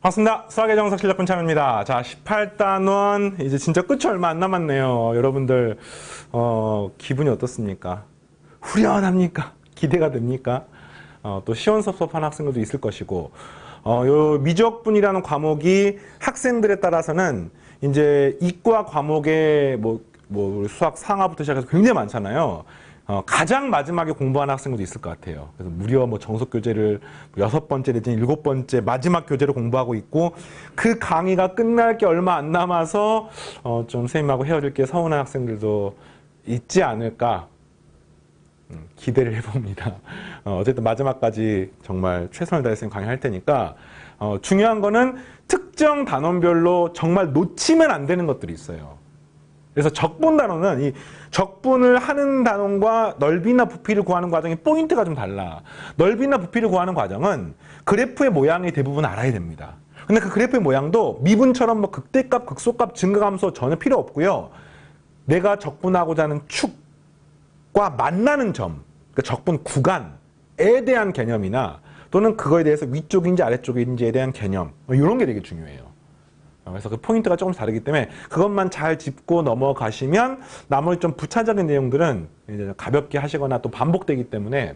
반갑습니다. 수학의 정석 실력 군창입니다. 자, 18단원 이제 진짜 끝이 얼마 안 남았네요. 여러분들 기분이 어떻습니까? 후련합니까? 기대가 됩니까? 또 시원섭섭한 학생들도 있을 것이고 요 미적분이라는 과목이 학생들에 따라서는 이제 이과 과목의 뭐 수학 상하부터 시작해서 굉장히 많잖아요. 가장 마지막에 공부하는 학생들도 있을 것 같아요. 그래서 무려 뭐 정석 교재를 6번째 내지는 7번째 마지막 교재를 공부하고 있고 그 강의가 끝날 게 얼마 안 남아서 좀 선생님하고 헤어질 게 서운한 학생들도 있지 않을까 기대를 해봅니다. 어쨌든 마지막까지 정말 최선을 다해서 강의할 테니까 중요한 거는 특정 단원별로 정말 놓치면 안 되는 것들이 있어요. 그래서 적분 단원은 이 적분을 하는 단원과 넓이나 부피를 구하는 과정의 포인트가 좀 달라. 넓이나 부피를 구하는 과정은 그래프의 모양이 대부분 알아야 됩니다. 근데 그 그래프의 모양도 미분처럼 뭐 극대값, 극소값, 증가함수 전혀 필요 없고요. 내가 적분하고자 하는 축과 만나는 점, 그러니까 적분 구간에 대한 개념이나 또는 그거에 대해서 위쪽인지 아래쪽인지에 대한 개념, 이런 게 되게 중요해요. 그래서 그 포인트가 조금 다르기 때문에 그것만 잘 짚고 넘어가시면 나머지 좀 부차적인 내용들은 이제 가볍게 하시거나 또 반복되기 때문에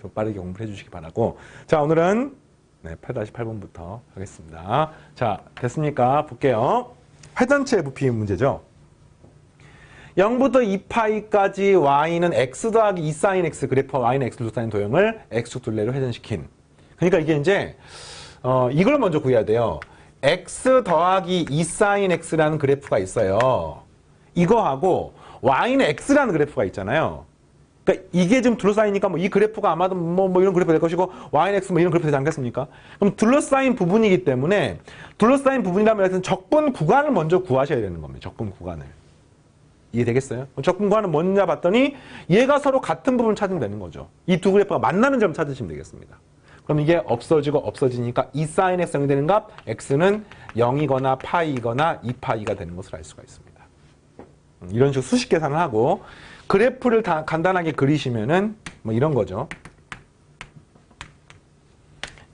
좀 빠르게 공부를 해주시기 바라고. 자, 오늘은 8-8번부터 하겠습니다. 자, 됐습니까? 볼게요. 회전체 부피 문제죠. 0부터 2파이까지 y는 x 더하기 2 sin x 그래프와 y는 x를 조사하는 도형을 x축 둘레로 회전시킨. 그러니까 이게 이제 이걸 먼저 구해야 돼요. x 더하기 2 sin x라는 그래프가 있어요. 이거하고 y는 x라는 그래프가 있잖아요. 그러니까 이게 지금 둘러싸이니까 뭐 이 그래프가 아마도 뭐 이런 그래프가 될 것이고 y는 x 뭐 이런 그래프가 되지 않겠습니까? 그럼 둘러싸인 부분이기 때문에 둘러싸인 부분이라면 하여튼 적분 구간을 먼저 구하셔야 되는 겁니다. 적분 구간을. 이해되겠어요? 적분 구간은 뭐냐 봤더니 얘가 서로 같은 부분을 찾으면 되는 거죠. 이 두 그래프가 만나는 점 찾으시면 되겠습니다. 그럼 이게 없어지고 없어지니까 2 sin x 되는 값 x는 0이거나 파이거나 2파이가 되는 것을 알 수가 있습니다. 이런 식으로 수식 계산을 하고 그래프를 다 간단하게 그리시면은 뭐 이런 거죠.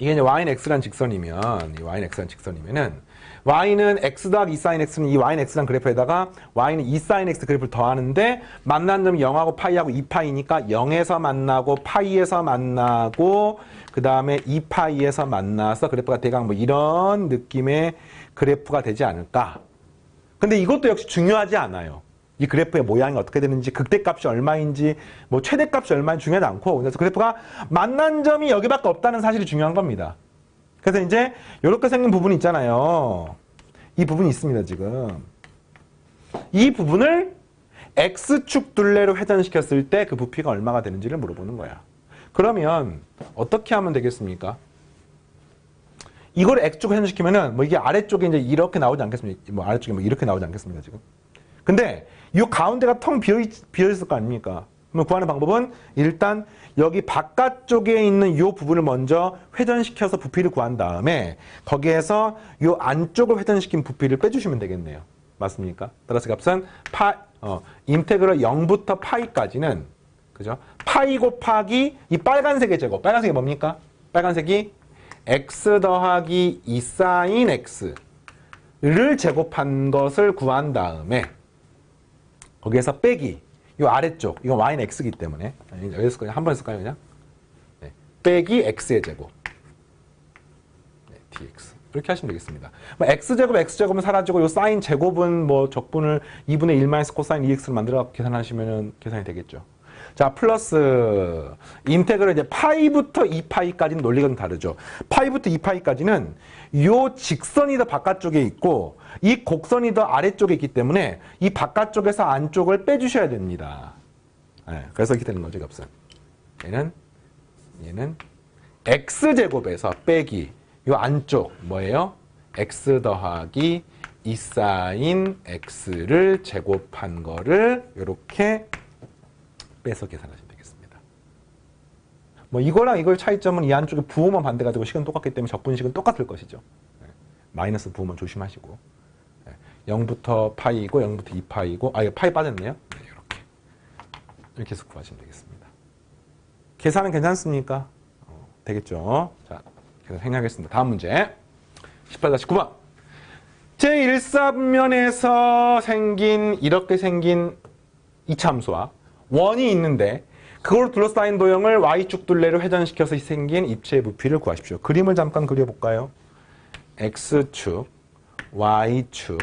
이게 이제 y는 x란 직선이면 이 y는 x란 직선이면은 y는 x 더하기 2 sin x는 이 y는 x란 그래프에다가 y는 2 sin x 그래프를 더하는데 만난 점이 0하고 파이하고 2파이니까 0에서 만나고 파이에서 만나고 그 다음에 2파이에서 만나서 그래프가 대강 뭐 이런 느낌의 그래프가 되지 않을까. 근데 이것도 역시 중요하지 않아요. 이 그래프의 모양이 어떻게 되는지, 극대값이 얼마인지, 뭐 최대값이 얼마인지 중요하지 않고, 그래서 그래프가 만난 점이 여기밖에 없다는 사실이 중요한 겁니다. 그래서 이제 이렇게 생긴 부분이 있잖아요. 이 부분이 있습니다, 지금. 이 부분을 x축 둘레로 회전시켰을 때 그 부피가 얼마가 되는지를 물어보는 거야. 그러면 어떻게 하면 되겠습니까? 이걸 x축 회전시키면은 뭐 이게 아래쪽에 이제 이렇게 나오지 않겠습니까? 뭐 아래쪽에 뭐 이렇게 나오지 않겠습니까, 지금? 근데 이 가운데가 텅 비어있을 거 아닙니까? 그럼 구하는 방법은 일단 여기 바깥쪽에 있는 이 부분을 먼저 회전시켜서 부피를 구한 다음에 거기에서 이 안쪽을 회전시킨 부피를 빼주시면 되겠네요. 맞습니까? 따라서 값은 인테그럴 0부터 파이까지는 그죠? 파이 곱하기 이 빨간색의 제곱. 빨간색이 뭡니까? 빨간색이 x 더하기 2 sin x를 제곱한 것을 구한 다음에 거기에서 빼기 이 아래쪽 이건 y는 x이기 때문에 여기서 그냥 한 번 쓸까요 그냥? 네. 빼기 x의 제곱 네, dx 이렇게 하시면 되겠습니다. 뭐 x제곱은 사라지고 요 sin 제곱은 뭐 적분을 2분의 1 마이너스 코사인 2x로 만들어 계산하시면 계산이 되겠죠. 자, 플러스 인테그럴 이제 파이부터 2파이까지는 논리가 좀 다르죠. 파이부터 2파이까지는 요 직선이 더 바깥쪽에 있고 이 곡선이 더 아래쪽에 있기 때문에 이 바깥쪽에서 안쪽을 빼주셔야 됩니다. 네, 그래서 이렇게 되는 거죠, 값은. 얘는 x제곱에서 빼기 요 안쪽 뭐예요? x 더하기 2 sin x를 제곱한 거를 이렇게 빼서 계산하시면 되겠습니다. 뭐 이거랑 이걸 차이점은 이 안쪽에 부호만 반대가 되고 식은 똑같기 때문에 적분식은 똑같을 것이죠. 네. 마이너스 부호만 조심하시고 네. 0부터 파이고 0부터 2파이고 이거 파이 빠졌네요. 네, 이렇게 해서 구하시면 되겠습니다. 계산은 괜찮습니까? 되겠죠. 자, 계산 행하겠습니다. 다음 문제 18-9번. 제1사분면에서 이렇게 생긴 이차함수와 원이 있는데 그걸 둘러싸인 도형을 y축 둘레로 회전시켜서 생긴 입체의 부피를 구하십시오. 그림을 잠깐 그려볼까요? x축, y축.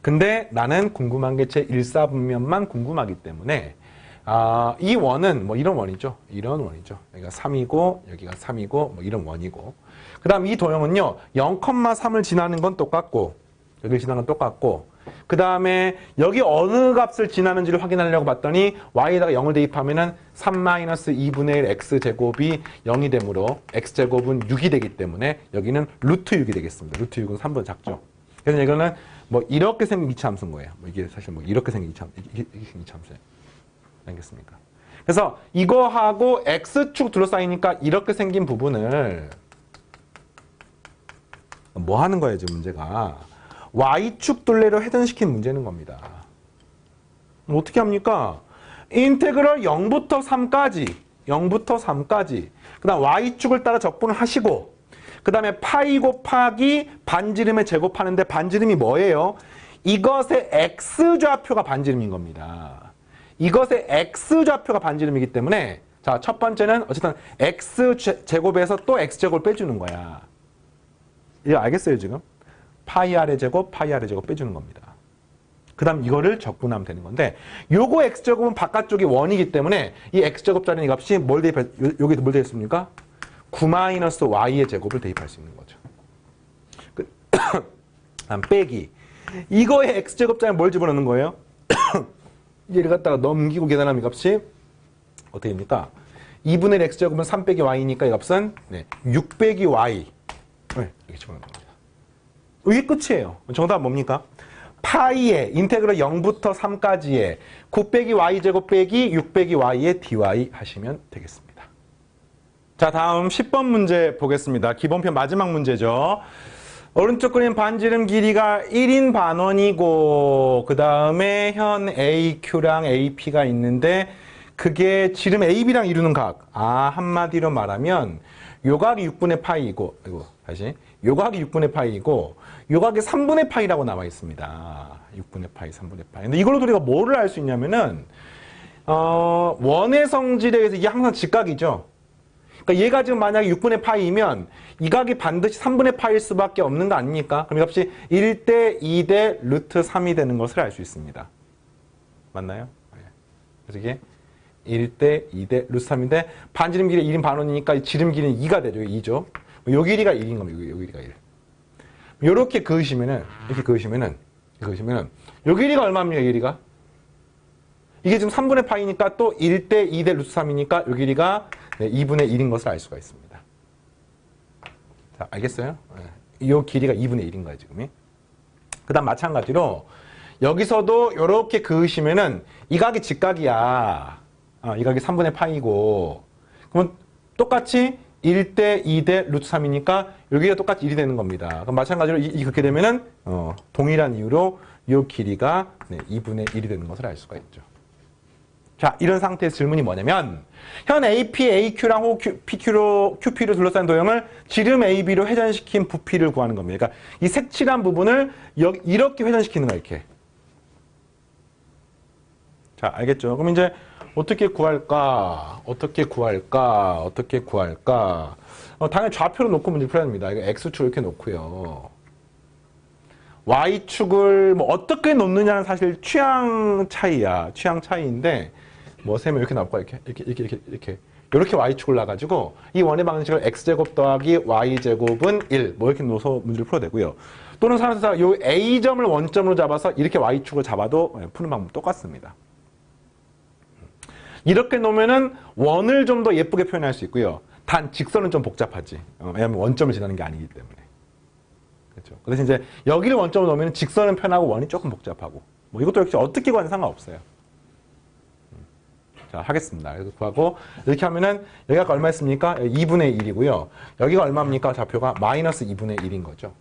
근데 나는 궁금한 게 제1사분면만 궁금하기 때문에 이 원은 뭐 이런 원이죠. 이런 원이죠. 여기가 3이고 여기가 3이고 뭐 이런 원이고. 그 다음 이 도형은요. 0,3을 지나는 건 똑같고 여기를 지나는 건 똑같고 그 다음에 여기 어느 값을 지나는지를 확인하려고 봤더니 y에다가 0을 대입하면은 3-2분의 1 x제곱이 0이 되므로 x제곱은 6이 되기 때문에 여기는 루트 6이 되겠습니다. 루트 6은 3보다 작죠. 그래서 이거는 뭐 이렇게 생긴 이차함수인 거예요. 뭐 이게 사실 뭐 이렇게 생긴 이차함수예요. 알겠습니까? 그래서 이거하고 x축 둘러싸이니까 이렇게 생긴 부분을 뭐 하는 거예요, 지금 문제가? y축 둘레로 회전시킨 문제는 겁니다. 어떻게 합니까? 인테그럴 0부터 3까지 그 다음 y축을 따라 적분을 하시고 그 다음에 파이 곱하기 반지름에 제곱하는데 반지름이 뭐예요? 이것의 x좌표가 반지름인 겁니다. 이것의 x좌표가 반지름이기 때문에 자, 첫 번째는 어쨌든 x제곱에서 또 x제곱을 빼주는 거야. 이거 알겠어요, 지금? 파이 r의 제곱 빼주는 겁니다. 그 다음 이거를 적분하면 되는 건데 요거 x제곱은 바깥쪽이 원이기 때문에 이 x제곱짜리 이 값이 뭘 대입해, 여기 뭘 대입했습니까? 9-y의 제곱을 대입할 수 있는 거죠. 다음 빼기. 이거의 x제곱자리에 뭘 집어넣는 거예요? 얘를 갖다가 넘기고 계산하면 이 값이 어떻게 됩니까? 2분의 1 x제곱은 3 빼기 y니까 이 값은 6 빼기 y. 이렇게 집어넣는 겁니다. 이게 끝이에요. 정답은 뭡니까? 파이의 인테그럴 0부터 3까지의 9 빼기 y제곱 빼기 6 빼기 y의 dy 하시면 되겠습니다. 자, 다음 10번 문제 보겠습니다. 기본편 마지막 문제죠. 오른쪽 그림 반지름 길이가 1인 반원이고 그 다음에 현 AQ랑 AP가 있는데 그게 지름 AB랑 이루는 각. 한마디로 말하면 요각이 6분의 파이이고 요 각이 6분의 파이이고 요 각이 3분의 파이라고 나와 있습니다. 6분의 파이, 3분의 파이. 근데 이걸로 우리가 뭐를 알 수 있냐면은 원의 성질에 의해서 이게 항상 직각이죠. 그러니까 얘가 지금 만약에 6분의 파이이면 이 각이 반드시 3분의 파일 수밖에 없는 거 아닙니까? 그럼 이 값이 1대 2대 루트 3이 되는 것을 알 수 있습니다. 맞나요? 그래서 이게 1대 2대 루트 3인데 반지름 길이 1인 반원이니까 지름 길이는 2가 되죠. 2죠. 요 길이가 1인 겁니다. 요 길이가 1. 요렇게 그으시면은 요 길이가 얼마입니까? 길이가? 이게 지금 3분의 파이니까 또 1대 2대 루트 3이니까 요 길이가 2분의 1인 것을 알 수가 있습니다. 자, 알겠어요? 요 길이가 2분의 1인 거예요, 지금이. 그 다음 마찬가지로 여기서도 요렇게 그으시면은 이 각이 직각이야. 이 각이 3분의 파이고 그러면 똑같이 1대 2대 루트 3이니까 여기가 똑같이 1이 되는 겁니다. 그럼 마찬가지로 그렇게 되면은 동일한 이유로 요 길이가 2분의 1이 되는 것을 알 수가 있죠. 자, 이런 상태에서 질문이 뭐냐면 현 AP, AQ랑 혹 PQ로 QP로 둘러싼 도형을 지름 AB로 회전시킨 부피를 구하는 겁니다. 그러니까 이 색칠한 부분을 이렇게 회전시키는 거야, 이렇게. 자, 알겠죠? 그럼 이제 어떻게 구할까? 당연히 좌표로 놓고 문제 풀어야 됩니다. 이거 X축 이렇게 놓고요. Y축을 뭐 어떻게 놓느냐는 사실 취향 차이인데 뭐 세면 이렇게 나올 거야. 이렇게 Y축을 놔가지고 이 원의 방식을 X제곱 더하기 Y제곱은 1 뭐 이렇게 놓아서 문제를 풀어야 되고요. 또는 사실상 요 A점을 원점으로 잡아서 이렇게 Y축을 잡아도 푸는 방법 똑같습니다. 이렇게 놓으면은 원을 좀 더 예쁘게 표현할 수 있고요. 단 직선은 좀 복잡하지. 왜냐하면 원점을 지나는 게 아니기 때문에. 그렇죠. 그래서 이제 여기를 원점으로 놓으면 직선은 편하고 원이 조금 복잡하고. 뭐 이것도 역시 어떻게 구하는 상관없어요. 자, 하겠습니다. 그래서 구하고 이렇게 하면은 여기가 얼마 있습니까? 2분의 1이고요. 여기가 얼마입니까? 좌표가 마이너스 2분의 1인 거죠.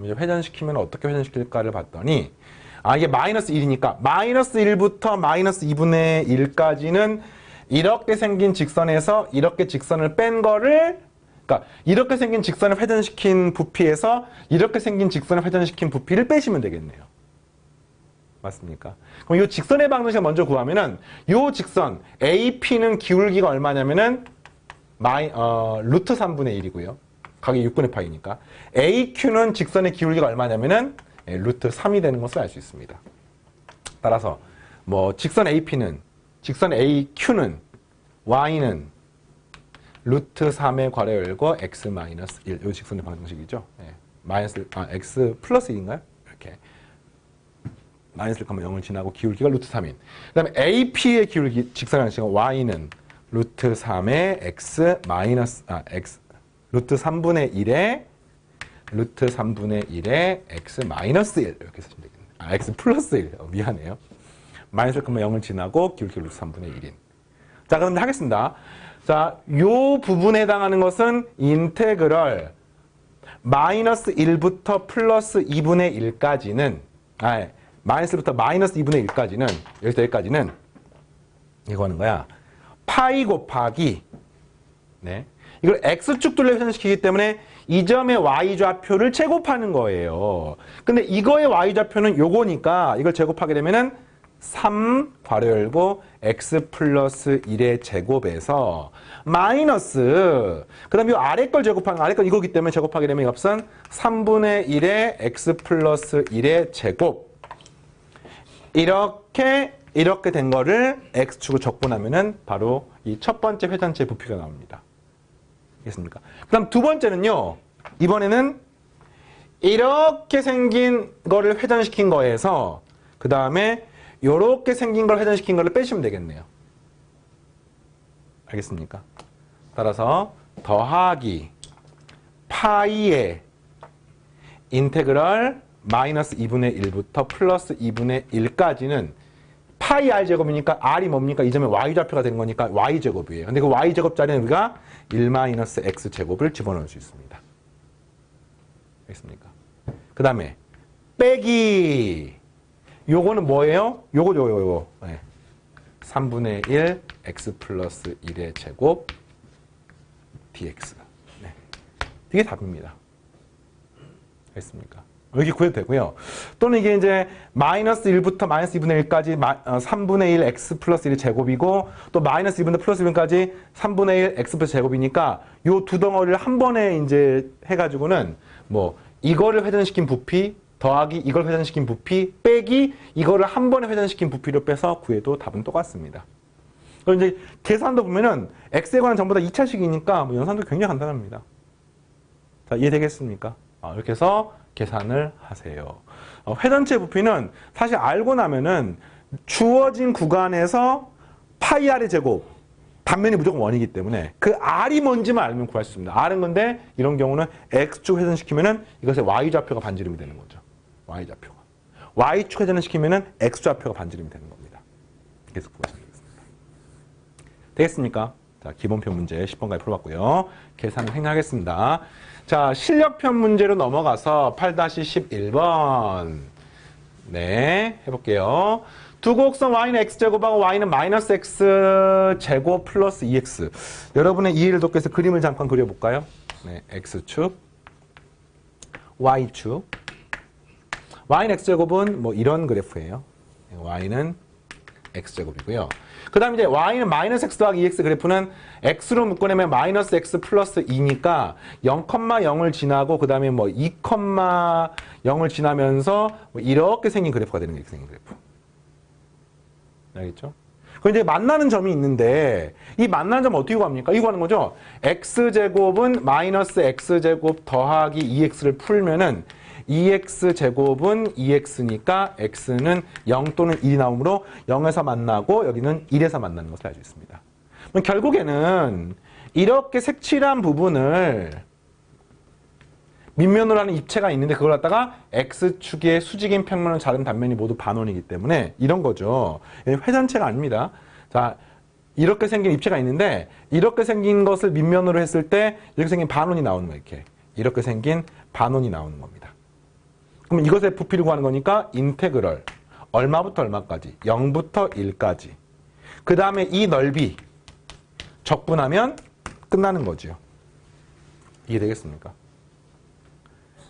이제 회전시키면 어떻게 회전시킬까를 봤더니 이게 마이너스 1이니까 마이너스 1부터 마이너스 2분의 1까지는 이렇게 생긴 직선에서 이렇게 직선을 뺀 거를 그러니까 이렇게 생긴 직선을 회전시킨 부피에서 이렇게 생긴 직선을 회전시킨 부피를 빼시면 되겠네요. 맞습니까? 그럼 이 직선의 방정식을 먼저 구하면은 이 직선 AP는 기울기가 얼마냐면은 루트 3분의 1이고요. 각이 6분의 파이니까. AQ는 직선의 기울기가 얼마냐면은 루트 3이 되는 것을 알 수 있습니다. 따라서 뭐 직선 AQ는 Y는 루트 3의 괄호 열고 x 마이너스 1. 이 직선의 방정식이죠. x 플러스 1인가요? 이렇게. 마이너스 1, 0을 지나고 기울기가 루트 3인. 그 다음에 AP의 기울기, 직선의 방정식은 Y는 루트 3의 x 마이너스, 루트 3분의 1에 루트 3분의 1에 x 마이너스 1. 이렇게 쓰시면 되겠네요. x 플러스 1. 미안해요. 마이너스 1, 0을 지나고 기울기가 루트 3분의 1인. 자, 그럼 하겠습니다. 자, 요 부분에 해당하는 것은 인테그럴 마이너스 1부터 플러스 2분의 1까지는, 마이너스 1부터 마이너스 2분의 1까지는, 여기서 여기까지는, 이거 하는 거야. 파이 곱하기, 이걸 x축들로 회전시키기 때문에 이 점의 y좌표를 제곱하는 거예요. 근데 이거의 y좌표는 요거니까 이걸 제곱하게 되면은 3 괄호 열고 x 플러스 1의 제곱에서 마이너스 그 다음에 이 아래 걸 제곱하는 아래 건 이거기 때문에 제곱하게 되면 이 값은 3분의 1의 x 플러스 1의 제곱 이렇게 된 거를 x축으로 적분하면은 바로 이 첫 번째 회전체 부피가 나옵니다. 알겠습니까? 그 다음 두 번째는요. 이번에는 이렇게 생긴 거를 회전시킨 거에서 그 다음에 요렇게 생긴 걸 회전시킨 거를 빼시면 되겠네요. 알겠습니까? 따라서 더하기 파이의 인테그럴 마이너스 2분의 1부터 플러스 2분의 1까지는 파이 r제곱이니까 r이 뭡니까? 이 점의 y좌표가 되는 거니까 y제곱이에요. 근데 그 y제곱 자리는 우리가 1 마이너스 x제곱을 집어넣을 수 있습니다. 알겠습니까? 그 다음에 빼기 요거는 뭐예요? 요거. 3분의 1 x 플러스 1의 제곱 dx. 이게 답입니다. 알겠습니까? 여기 구해도 되고요. 또는 이게 이제 마이너스 1부터 마이너스 2분의 1까지 3분의 1 x 플러스 1의 제곱이고 또 마이너스 2분의 플러스 1까지 3분의 1 x 플러스 제곱이니까 요 두 덩어리를 한 번에 이제 해가지고는 뭐 이거를 회전시킨 부피 더하기 이걸 회전시킨 부피 빼기 이거를 한 번에 회전시킨 부피로 빼서 구해도 답은 똑같습니다. 그리고 이제 계산도 보면은 x에 관한 전부 다 2차식이니까 뭐 연산도 굉장히 간단합니다. 자, 이해되겠습니까? 이렇게 해서 계산을 하세요. 회전체 부피는 사실 알고 나면은 주어진 구간에서 파이 r의 제곱 단면이 무조건 원이기 때문에 그 r이 뭔지만 알면 구할 수 있습니다. r은 근데 이런 경우는 x축 회전시키면은 이것의 y좌표가 반지름이 되는 거죠. y좌표가. y축 회전을 시키면은 x좌표가 반지름이 되는 겁니다. 계속 구하시면 되겠습니다. 되겠습니까? 자, 기본편 문제 10번까지 풀어봤고요. 계산을 행하겠습니다. 자, 실력편 문제로 넘어가서 8-11번. 해볼게요. 두 곡선 y는 x제곱하고 y는 마이너스 x제곱 플러스 2x. 여러분의 이해를 돕기 위해서 그림을 잠깐 그려볼까요? x축, y축. y는 x제곱은 뭐 이런 그래프예요. y는 x제곱이고요. 그 다음에 이제 y는 마이너스 x 더하기 2x 그래프는 x로 묶어내면 마이너스 x 플러스 2니까 0,0을 지나고 그 다음에 뭐 2,0을 지나면서 뭐 이렇게 생긴 그래프가 되는 게 생긴 그래프. 알겠죠? 그럼 이제 만나는 점이 있는데 이 만나는 점 어떻게 구합니까? 이거 하는 거죠. x제곱은 마이너스 x제곱 더하기 2x를 풀면은 2x제곱은 2x니까 x는 0 또는 1이 나오므로 0에서 만나고 여기는 1에서 만나는 것을 알 수 있습니다. 그럼 결국에는 이렇게 색칠한 부분을 밑면으로 하는 입체가 있는데 그걸 갖다가 x축의 수직인 평면을 자른 단면이 모두 반원이기 때문에 이런 거죠. 회전체가 아닙니다. 자, 이렇게 생긴 입체가 있는데 이렇게 생긴 것을 밑면으로 했을 때 이렇게 생긴 반원이 나오는 거예요. 이렇게 생긴 반원이 나오는 겁니다. 그럼 이것의 부피를 구하는 거니까 인테그럴 얼마부터 얼마까지? 0부터 1까지. 그 다음에 이 넓이 적분하면 끝나는 거죠. 이해되겠습니까?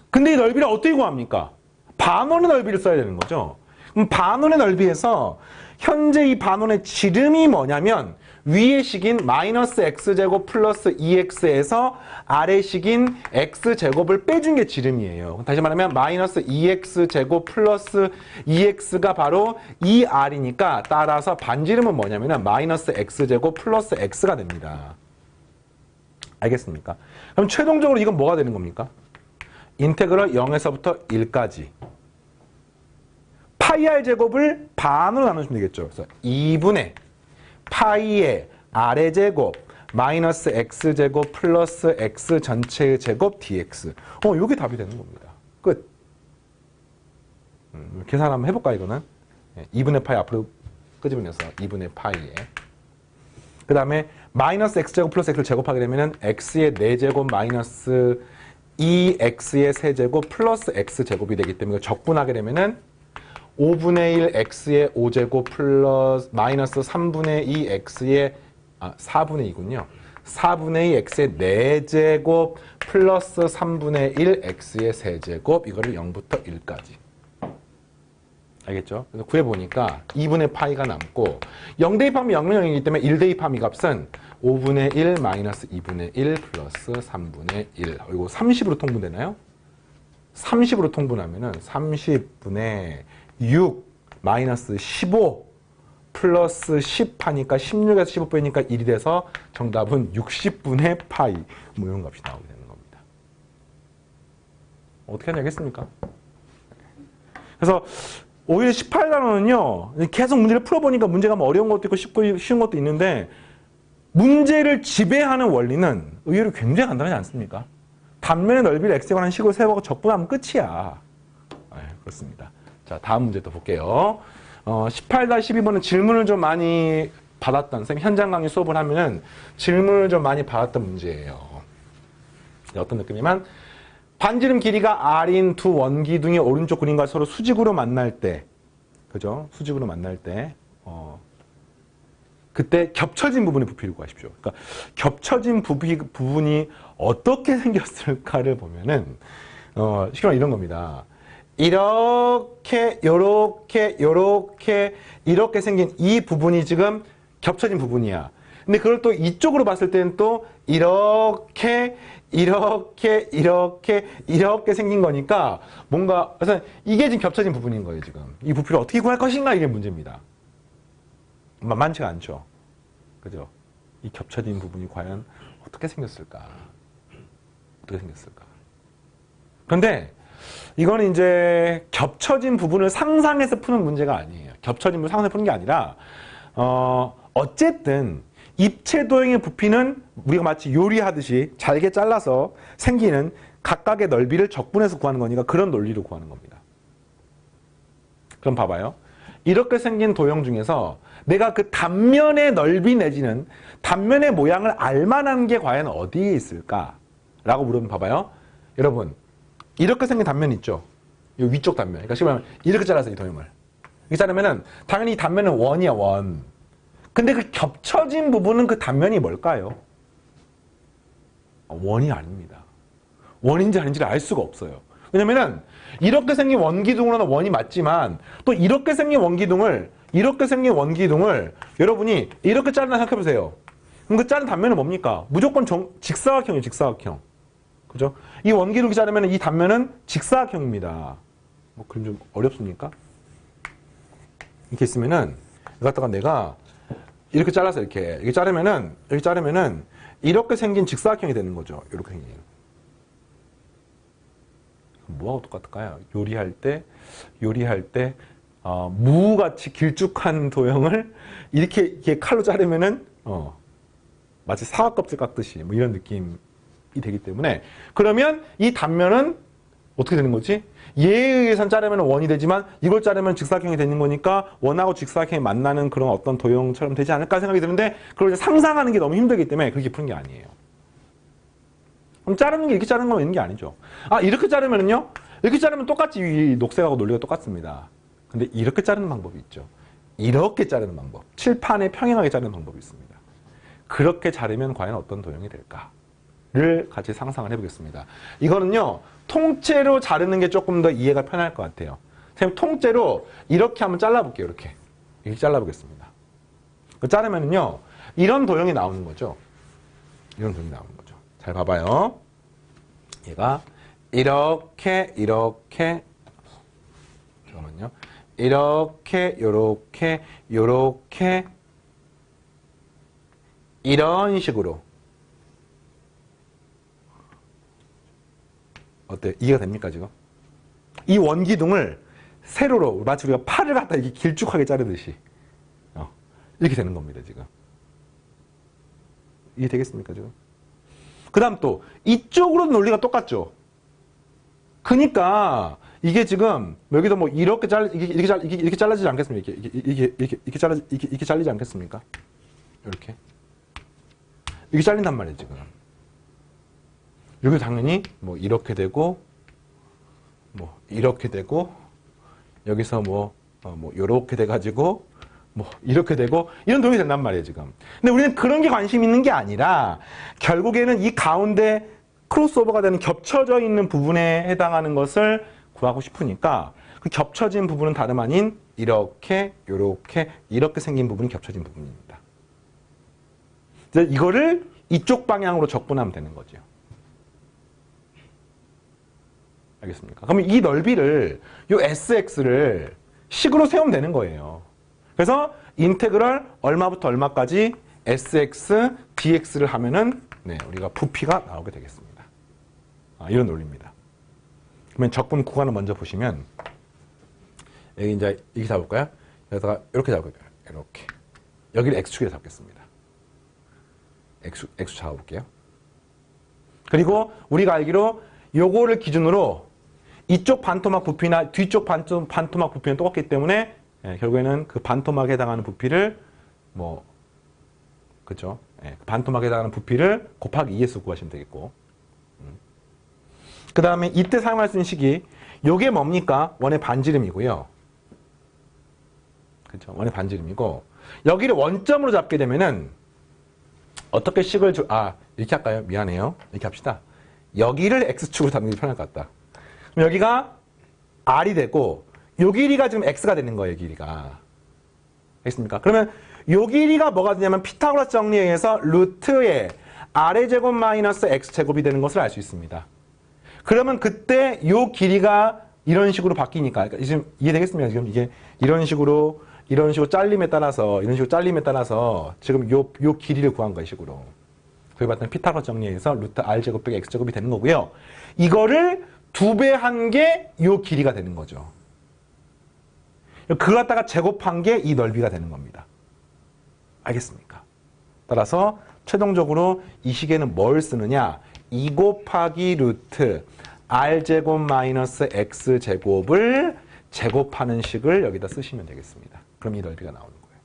근데 이 넓이를 어떻게 구합니까? 반원의 넓이를 써야 되는 거죠. 그럼 반원의 넓이에서 현재 이 반원의 지름이 뭐냐면 위의 식인 마이너스 x제곱 플러스 2x에서 아래 식인 x제곱을 빼준 게 지름이에요. 다시 말하면 마이너스 2x제곱 플러스 2x가 바로 2r이니까 따라서 반지름은 뭐냐면 마이너스 x제곱 플러스 x가 됩니다. 알겠습니까? 그럼 최종적으로 이건 뭐가 되는 겁니까? 인테그럴 0에서부터 1까지 파이 r 제곱을 반으로 나눠주면 되겠죠. 그래서 2분의 파이의 아래 제곱 마이너스 x 제곱 플러스 x 전체의 제곱 dx. 이게 답이 되는 겁니다. 끝. 계산 한번 해볼까 이거는? 2분의 파이 앞으로 끄집어내서 2분의 파이에. 그 다음에 마이너스 x 제곱 플러스 x를 제곱하게 되면은 x의 4제곱 마이너스 2x의 세제곱 플러스 x제곱이 되기 때문에 적분하게 되면은 5분의 1 x의 5제곱 플러스 마이너스 3분의 2 x의 4분의 2군요. 4분의 2 x의 4제곱 플러스 3분의 1 x의 세제곱 이거를 0부터 1까지. 알겠죠? 그래서 구해보니까 2분의 파이가 남고 0 대입하면 0은 0이기 때문에 1 대입하면 이 값은 5분의 1 마이너스 2분의 1 플러스 3분의 1. 이거 30으로 통분되나요? 30으로 통분하면은 30분의 6 마이너스 15 플러스 10 하니까 16에서 15 빼니까 1이 돼서 정답은 60분의 파이 뭐 이런 값이 나오게 되는 겁니다. 어떻게 하는지 알겠습니까? 그래서 오히려 18단원은요 계속 문제를 풀어보니까 문제가 뭐 어려운 것도 있고 쉽고 쉬운 것도 있는데 문제를 지배하는 원리는 의외로 굉장히 간단하지 않습니까? 단면의 넓이를 x에 관한 식으로 세워서 적분하면 끝이야. 그렇습니다. 자, 다음 문제 또 볼게요. 18-12번은 질문을 좀 많이 받았던, 선생님 현장 강의 수업을 하면은 질문을 좀 많이 받았던 문제예요. 어떤 느낌이냐면, 반지름 길이가 r인 두 원기둥이 오른쪽 그림과 서로 수직으로 만날 때, 그죠? 수직으로 만날 때, 그때 겹쳐진 부분의 부피를 구하십시오. 그러니까 겹쳐진 부분이 어떻게 생겼을까를 보면은, 쉽게 말해 이런 겁니다. 이렇게 생긴 이 부분이 지금 겹쳐진 부분이야. 근데 그걸 또 이쪽으로 봤을 때는 또 이렇게 생긴 거니까 뭔가 그래서 이게 지금 겹쳐진 부분인 거예요. 지금 이 부피를 어떻게 구할 것인가 이게 문제입니다. 만만치가 않죠. 그죠? 이 겹쳐진 부분이 과연 어떻게 생겼을까? 그런데 이거는 이제 겹쳐진 부분을 상상해서 푸는 문제가 아니에요. 겹쳐진 부분을 상상해서 푸는 게 아니라 어쨌든 입체 도형의 부피는 우리가 마치 요리하듯이 잘게 잘라서 생기는 각각의 넓이를 적분해서 구하는 거니까 그런 논리로 구하는 겁니다. 그럼 봐봐요. 이렇게 생긴 도형 중에서 내가 그 단면의 넓이 내지는 단면의 모양을 알만한 게 과연 어디에 있을까? 라고 물으면 봐봐요. 여러분 이렇게 생긴 단면 있죠? 이 위쪽 단면. 그러니까 쉽게 말하면 이렇게 잘라서 이 도형을. 이렇게 자르면은 당연히 이 단면은 원이야, 원. 근데 그 겹쳐진 부분은 그 단면이 뭘까요? 원이 아닙니다. 원인지 아닌지를 알 수가 없어요. 왜냐면은 이렇게 생긴 원기둥으로는 원이 맞지만 또 이렇게 생긴 원기둥을 여러분이 이렇게 자른다 생각해보세요. 그럼 그 자른 단면은 뭡니까? 무조건 직사각형이에요, 직사각형. 그죠? 이 원기둥이 자르면 이 단면은 직사각형입니다. 뭐 그럼 좀 어렵습니까? 이렇게 있으면은 이거 갖다가 내가 이렇게 잘라서 이렇게 자르면은 이렇게 생긴 직사각형이 되는 거죠. 이렇게 생긴. 뭐하고 똑같을까요? 요리할 때 무같이 길쭉한 도형을 이렇게 칼로 자르면은 마치 사과 껍질 깎듯이 뭐 이런 느낌이 되기 때문에 그러면 이 단면은 어떻게 되는 거지? 얘에 의해서 자르면 원이 되지만 이걸 자르면 직사각형이 되는 거니까 원하고 직사각형이 만나는 그런 어떤 도형처럼 되지 않을까 생각이 드는데 그걸 이제 상상하는 게 너무 힘들기 때문에 그렇게 푸는 게 아니에요. 그럼 자르는 게 이렇게 자르는 거 있는 게 아니죠. 이렇게 자르면은요? 이렇게 자르면 똑같이 이 녹색하고 논리가 똑같습니다. 근데 이렇게 자르는 방법이 있죠. 이렇게 자르는 방법. 칠판에 평행하게 자르는 방법이 있습니다. 그렇게 자르면 과연 어떤 도형이 될까? 를 같이 상상을 해보겠습니다. 이거는요, 통째로 자르는 게 조금 더 이해가 편할 것 같아요. 선생님, 통째로 이렇게 한번 잘라볼게요. 이렇게 잘라보겠습니다. 자르면은요, 이런 도형이 나오는 거죠. 이런 도형이 나오는 거죠. 잘 봐봐요. 얘가 이렇게, 잠깐만요. 이렇게, 요렇게, 이런 식으로. 어때? 이해가 됩니까, 지금? 이 원기둥을 세로로, 마치 우리가 팔을 갖다 이렇게 길쭉하게 자르듯이. 이렇게 되는 겁니다, 지금. 이해되겠습니까, 지금? 그 다음 또, 이쪽으로도 논리가 똑같죠? 그니까, 이게 지금, 여기도 뭐, 이렇게 잘라지지 않겠습니까? 이렇게 잘리지 않겠습니까? 이렇게 잘린단 말이에요, 지금. 여기 당연히 뭐 이렇게 되고 뭐 이렇게 되고 여기서 뭐 요렇게 돼가지고 뭐 이렇게 되고 이런 도형이 된단 말이에요, 지금. 근데 우리는 그런 게 관심 있는 게 아니라 결국에는 이 가운데 크로스오버가 되는 겹쳐져 있는 부분에 해당하는 것을 구하고 싶으니까 그 겹쳐진 부분은 다름 아닌 이렇게 요렇게 이렇게 생긴 부분이 겹쳐진 부분입니다. 이거를 이쪽 방향으로 적분하면 되는 거죠. 알겠습니까? 그러면 이 넓이를, 요 SX를 식으로 세우면 되는 거예요. 그래서 인테그럴 얼마부터 얼마까지 SX, DX를 하면은, 네, 우리가 부피가 나오게 되겠습니다. 이런 논리입니다. 그러면 적분 구간을 먼저 보시면, 여기 이제 이렇게 잡을까요? 여기다가 이렇게 잡을까요? 이렇게. 여기를 X축에 잡겠습니다. X축 잡아볼게요. 그리고 우리가 알기로 요거를 기준으로 이쪽 반토막 부피나 뒤쪽 반토막 부피는 똑같기 때문에 결국에는 그 반토막에 해당하는 부피를 그죠? 반토막에 해당하는 부피를 곱하기 2에서 구하시면 되겠고. 그 다음에 이때 사용할 수 있는 식이 요게 뭡니까? 원의 반지름이고요. 그죠? 원의 반지름이고 여기를 원점으로 잡게 되면은 어떻게 식을 이렇게 할까요? 미안해요. 이렇게 합시다. 여기를 X축으로 잡는 게 편할 것 같다. 그럼 여기가 R이 되고 요 길이가 지금 X가 되는 거예요, 길이가. 알겠습니까? 그러면 요 길이가 뭐가 되냐면 피타고라스 정리에 의해서 루트의 R의 제곱 마이너스 X제곱이 되는 것을 알 수 있습니다. 그러면 그때 요 길이가 이런 식으로 바뀌니까 지금 이해되겠습니까? 지금 이게 이런 식으로 잘림에 따라서 지금 요 길이를 구한 거예요, 식으로. 거기 봤던 피타고라스 정리에 의해서 루트 R제곱 빼기 X제곱이 되는 거고요. 이거를 2배 한 게 요 길이가 되는 거죠. 그거 갖다가 제곱한 게 이 넓이가 되는 겁니다. 알겠습니까? 따라서 최종적으로 이 식에는 뭘 쓰느냐? 2 곱하기 루트 R제곱 마이너스 X제곱을 제곱하는 식을 여기다 쓰시면 되겠습니다. 그럼 이 넓이가 나오는 거예요.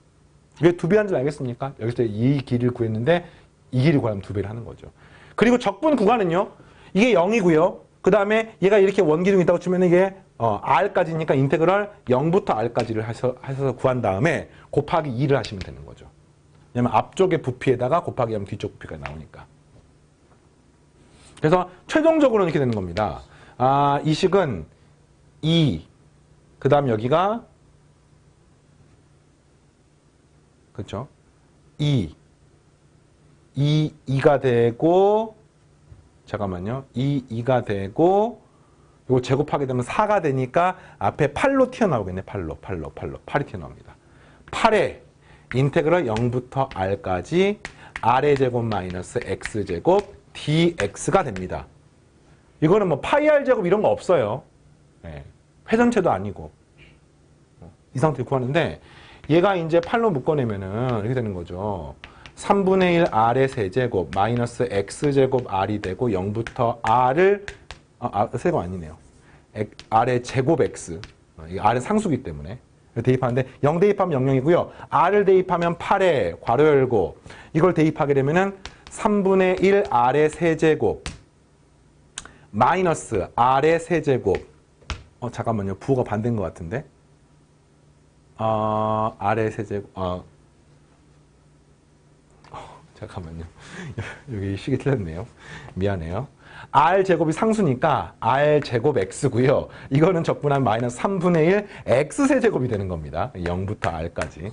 이게 2배 한 줄 알겠습니까? 여기서 이 길이를 구했는데 이 길이 구하면 2배를 하는 거죠. 그리고 적분 구간은요. 이게 0이고요. 그 다음에 얘가 이렇게 원기둥이 있다고 치면 이게 R까지니까 인테그럴 0부터 R까지를 하셔서 구한 다음에 곱하기 2를 하시면 되는 거죠. 왜냐면 앞쪽의 부피에다가 곱하기 하면 뒤쪽 부피가 나오니까. 그래서 최종적으로는 이렇게 되는 겁니다. 이 식은 2, 그 다음 여기가 그렇죠? 2가 되고 잠깐만요. 2가 되고 이거 제곱하게 되면 4가 되니까 앞에 8로 튀어나오겠네. 8이 튀어나옵니다. 8에 인테그럴 0부터 R까지 R의 제곱 마이너스 X제곱 dx가 됩니다. 이거는 뭐 파이 R 제곱 이런 거 없어요. 회전체도 아니고. 이 상태로 구하는데 얘가 이제 8로 묶어내면은 이렇게 되는 거죠. 3분의 1 R의 세제곱 마이너스 X제곱 R이 되고 0부터 R을 세제곱 아니네요. R의 제곱 X. 이게 R은 상수기 때문에 대입하는데 0 대입하면 00이고요. R을 대입하면 8에 괄호 열고 이걸 대입하게 되면은 3분의 1 R의 세제곱 마이너스 R의 세제곱 잠깐만요. 부호가 반대인 것 같은데 R의 세제곱 잠깐만요. 여기 식이 틀렸네요. 미안해요. r제곱이 상수니까 r제곱 x고요. 이거는 적분한 마이너스 3분의 1 x세제곱이 되는 겁니다. 0부터 r까지.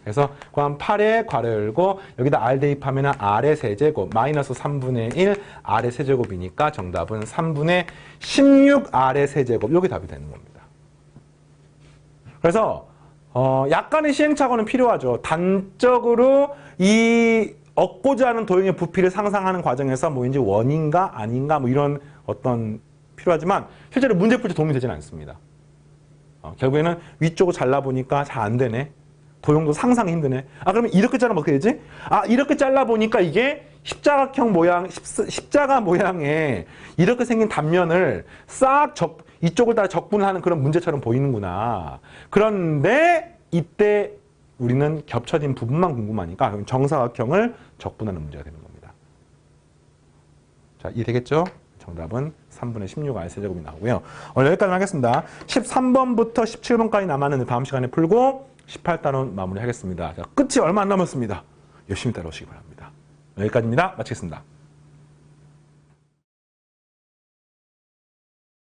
그래서 곱한 8에 괄호 열고 여기다 r 대입하면 r의 세제곱 마이너스 3분의 1 r의 세제곱이니까 정답은 3분의 16 r의 세제곱. 이게 답이 되는 겁니다. 그래서 약간의 시행착오는 필요하죠. 단적으로 이 얻고자 하는 도형의 부피를 상상하는 과정에서 뭐 이제 원인가 아닌가 뭐 이런 어떤 필요하지만 실제로 문제 풀 때 도움이 되지는 않습니다. 결국에는 위쪽을 잘라보니까 잘 안 되네. 도형도 상상이 힘드네. 그러면 이렇게 자르면 어떻게 되지? 이렇게 잘라보니까 이게 십자가형 모양, 십자가 모양의 이렇게 생긴 단면을 싹 이쪽을 따라 적분하는 그런 문제처럼 보이는구나. 그런데 이때 우리는 겹쳐진 부분만 궁금하니까 정사각형을 적분하는 문제가 되는 겁니다. 자, 이해되겠죠? 정답은 3분의 16r 세제곱이 나오고요. 오늘 여기까지 하겠습니다. 13번부터 17번까지 남았는데 다음 시간에 풀고 18단원 마무리하겠습니다. 자, 끝이 얼마 안 남았습니다. 열심히 따라오시기 바랍니다. 여기까지입니다. 마치겠습니다.